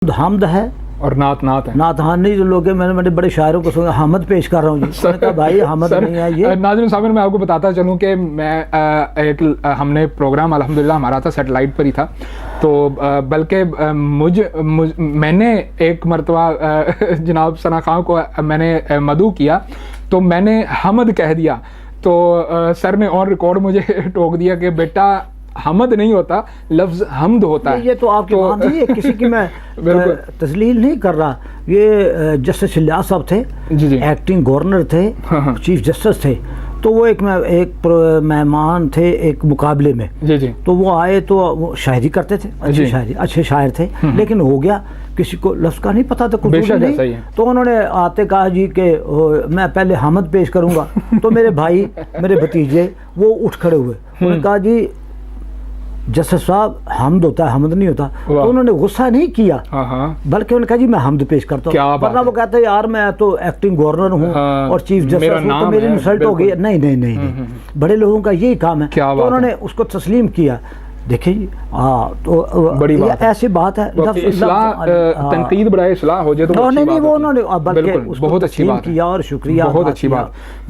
حمد ہے اور نعت ہے. نعت ہاں نہیں جو لوگ ہیں، میں نے بڑے شاعروں کو سنا حمد پیش کر رہا ہوں جی. میں نے کہا بھائی حمد نہیں ہے یہ. ناظرین سامعین میں آپ کو بتاتا چلوں کہ میں ہم نے پروگرام الحمدللہ ہمارا تھا سیٹلائٹ پر ہی تھا، تو بلکہ میں نے ایک مرتبہ جناب ثنا خان کو میں نے مدعو کیا تو میں نے حمد کہہ دیا، تو سر نے آن ریکارڈ مجھے ٹوک دیا کہ بیٹا حمد نہیں ہوتا، لفظ حمد ہوتا ہے. یہ تو آپ کی بات نہیں ہے، کسی کی میں تسلیل نہیں کر رہا. یہ جسٹس الیاس صاحب تھے، ایکٹنگ گورنر تھے، چیف جسٹس تھے، تو وہ ایک مہمان تھے ایک مقابلے میں، تو وہ آئے تو وہ شاعری کرتے تھے، اچھے شاعر تھے، لیکن ہو گیا کسی کو لفظ کا نہیں پتا تھا کچھ نہیں، تو انہوں نے آتے کہا جی کہ میں پہلے حمد پیش کروں گا. تو میرے بھائی میرے بھتیجے وہ اٹھ کھڑے ہوئے، انہوں نے کہا جی جسٹس صاحب حمد ہوتا ہے حمد نہیں ہوتا. تو انہوں نے غصہ نہیں کیا بلکہ انہوں نے کہا جی میں حمد پیش کرتا ہوں، ورنہ وہ کہتے ہیں یار میں تو ایکٹنگ گورنر ہوں اور چیف جسٹس ہوں تو میری انسلٹ ہو گئی. نہیں، بڑے لوگوں کا یہی کام ہے. تو انہوں نے اس کو تسلیم کیا. دیکھیں جی تو ایسی بات ہے، تنقید برائے اصلاح ہو جائے تو نہیں، وہ انہوں نے بلکہ اس کو تسلیم کیا اور شکریہ بہت اچھی بات.